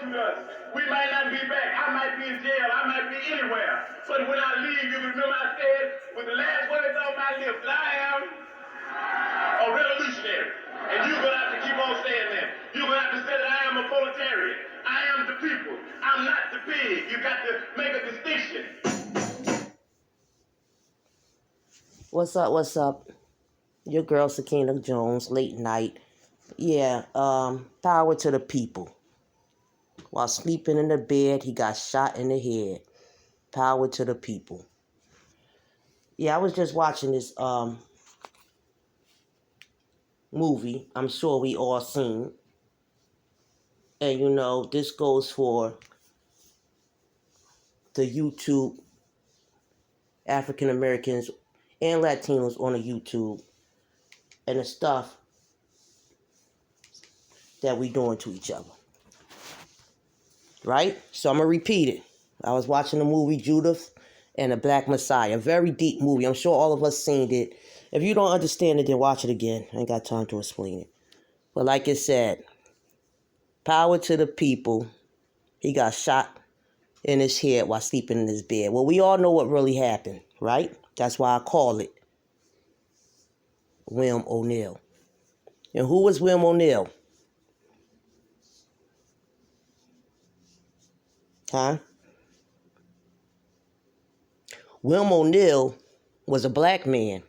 persecute us. We might not be back. I might be in jail. I might be anywhere. But when I leave, you remember I said, with the last words on my lips, that I am a revolutionary. And you're going to have to keep on saying that. You're going to have to say that I am a proletariat. I am the people. I'm not the pig. You got to make a distinction. What's up? What's up? Your girl Sakina Jones, late night. Yeah, power to the people. While sleeping in the bed, he got shot in the head. Power to the people. Yeah, I was just watching this movie. I'm sure we all seen. And you know, this goes for the YouTube African Americans and Latinos on the YouTube and the stuff that we doing to each other. Right? So I'm going to repeat it. I was watching the movie Judas and the Black Messiah. A very deep movie. I'm sure all of us seen it. If you don't understand it, then watch it again. I ain't got time to explain it. But like I said, power to the people. He got shot in his head while sleeping in his bed. Well, we all know what really happened, right? That's why I call it William O'Neal. And who was William O'Neal? Huh? William O'Neal was a black man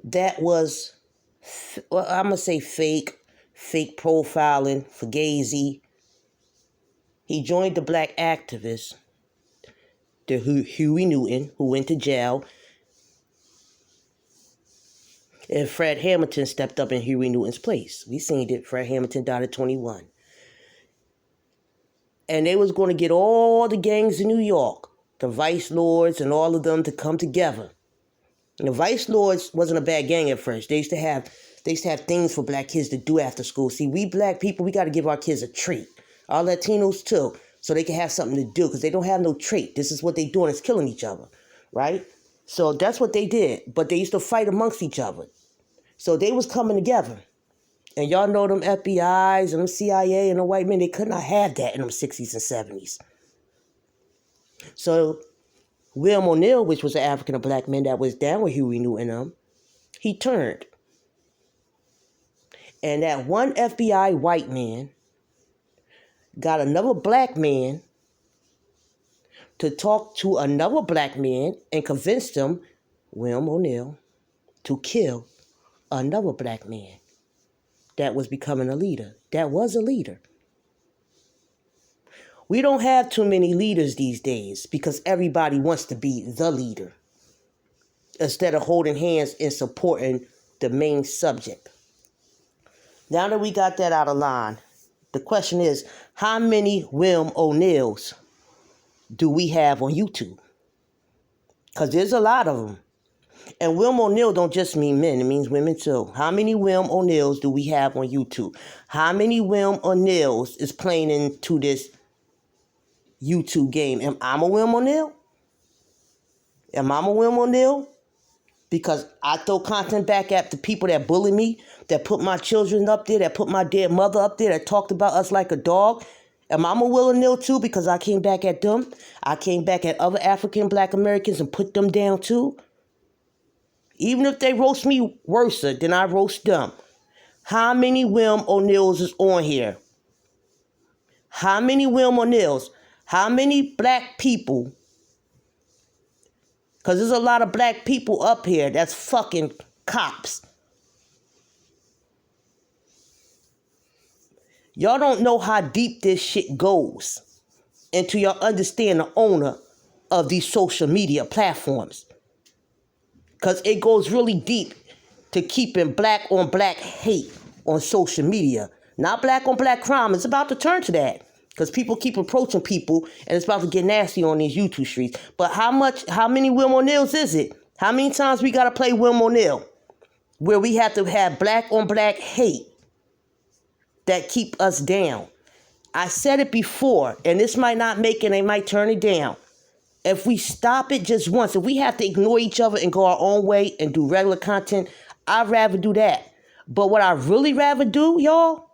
that was, well, I'm going to say fake profiling, fugazi. He joined the black activists, the Huey Newton, who went to jail. And Fred Hamilton stepped up in Huey Newton's place. We seen it. Fred Hamilton died at 21. And they was going to get all the gangs in New York, the Vice Lords and all of them, to come together. And the Vice Lords wasn't a bad gang at first. They used to have things for black kids to do after school. See, we black people, we got to give our kids a treat. Our Latinos too, so they can have something to do, because they don't have no treat. This is what they doing, is killing each other, right? So that's what they did. But they used to fight amongst each other. So they was coming together. And y'all know them FBIs and them CIA and the white men, they could not have that in them 60s and 70s. So William O'Neal, which was an African and black man that was down with Huey Newton and them, he turned. And that one FBI white man got another black man to talk to another black man and convinced him, William O'Neal, to kill another black man that was becoming a leader, that was a leader. We don't have too many leaders these days because everybody wants to be the leader instead of holding hands and supporting the main subject. Now that we got that out of line, the question is, how many William O'Neals do we have on YouTube? Because there's a lot of them. And William O'Neal don't just mean men, it means women too. How many William O'Neals do we have on YouTube? How many William O'Neals is playing into this YouTube game? Am I a William O'Neal? Am I a William O'Neal? Because I throw content back at the people that bully me, that put my children up there, that put my dead mother up there, that talked about us like a dog. Am I a William O'Neal too? Because I came back at them. I came back at other African black Americans and put them down too. Even if they roast me worse than I roast them. How many William O'Neals is on here? How many William O'Neals? How many black people? Because there's a lot of black people up here that's fucking cops. Y'all don't know how deep this shit goes until y'all understand the owner of these social media platforms. Because it goes really deep to keeping black on black hate on social media. Not black on black crime. It's about to turn to that. Because people keep approaching people and it's about to get nasty on these YouTube streets. But how many William O'Neals is it? How many times we got to play William O'Neal? Where we have to have black on black hate that keep us down. I said it before, and this might not make it, they might turn it down. If we stop it just once, if we have to ignore each other and go our own way and do regular content, I'd rather do that. But what I'd really rather do, y'all,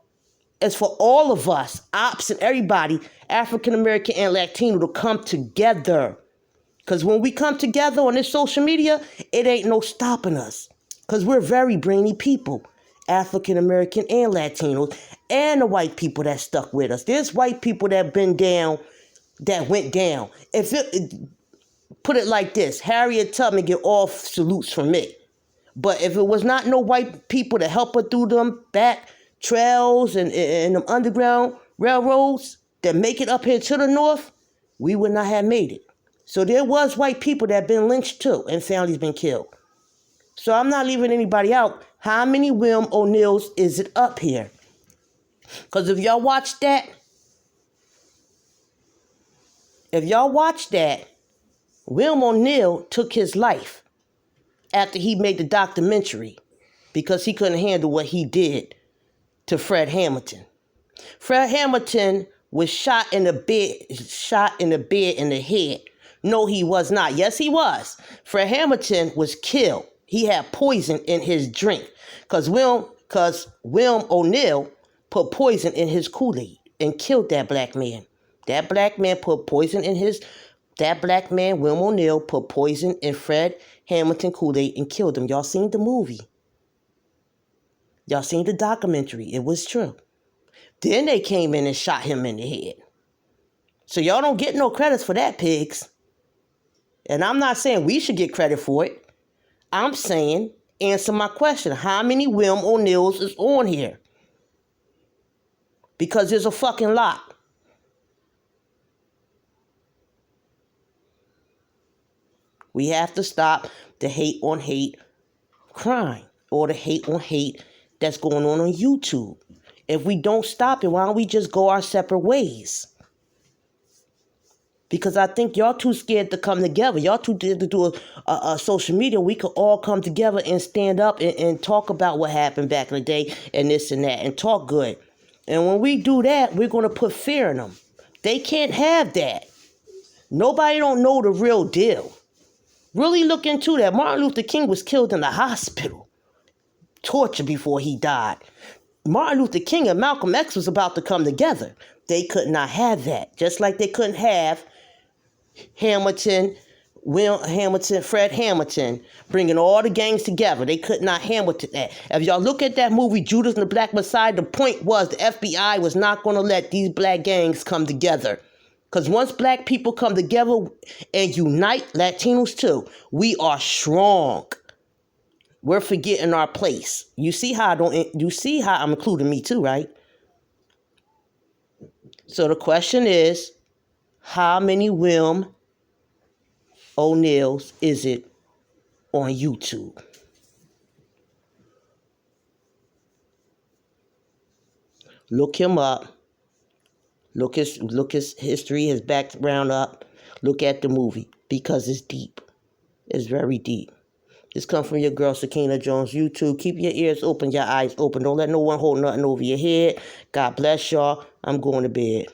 is for all of us, ops and everybody, African American and Latino, to come together. Because when we come together on this social media, it ain't no stopping us. Because we're very brainy people, African American and Latinos, and the white people that stuck with us. There's white people that been down, that went down. Put it like this, Harriet Tubman get all salutes from me. But if it was not no white people to help her through them back trails and them underground railroads that make it up here to the north, we would not have made it. So there was white people that been lynched too and families been killed. So I'm not leaving anybody out. How many William O'Neills is it up here? Because if y'all watch that, William O'Neill took his life after he made the documentary because he couldn't handle what he did to Fred Hamilton. Fred Hamilton was shot in the bed in the head. No, he was not. Yes, he was. Fred Hamilton was killed. He had poison in his drink because William O'Neill put poison in his Kool-Aid and killed that black man. That black man, William O'Neill, put poison in Fred Hamilton Kool-Aid and killed him. Y'all seen the movie. Y'all seen the documentary. It was true. Then they came in and shot him in the head. So y'all don't get no credits for that, pigs. And I'm not saying we should get credit for it. I'm saying, answer my question. How many William O'Neills is on here? Because there's a fucking lot. We have to stop the hate on hate crime or the hate on hate that's going on YouTube. If we don't stop it, why don't we just go our separate ways? Because I think y'all too scared to come together. Y'all too scared to do a social media. We could all come together and stand up and talk about what happened back in the day and this and that and talk good. And when we do that, we're going to put fear in them. They can't have that. Nobody don't know the real deal. Really look into that. Martin Luther King was killed in the hospital. Tortured before he died. Martin Luther King and Malcolm X was about to come together. They could not have that. Just like they couldn't have Fred Hamilton, bringing all the gangs together. They could not handle that. If y'all look at that movie, Judas and the Black Messiah, the point was the FBI was not going to let these black gangs come together. Because once black people come together and unite, Latinos too, we are strong. We're forgetting our place. You see how I'm including me too, right? So the question is, how many William O'Neills is it on YouTube? Look him up. Look his history, his background up. Look at the movie because it's deep. It's very deep. This comes from your girl, Sakina Jones, YouTube. Keep your ears open, your eyes open. Don't let no one hold nothing over your head. God bless y'all. I'm going to bed.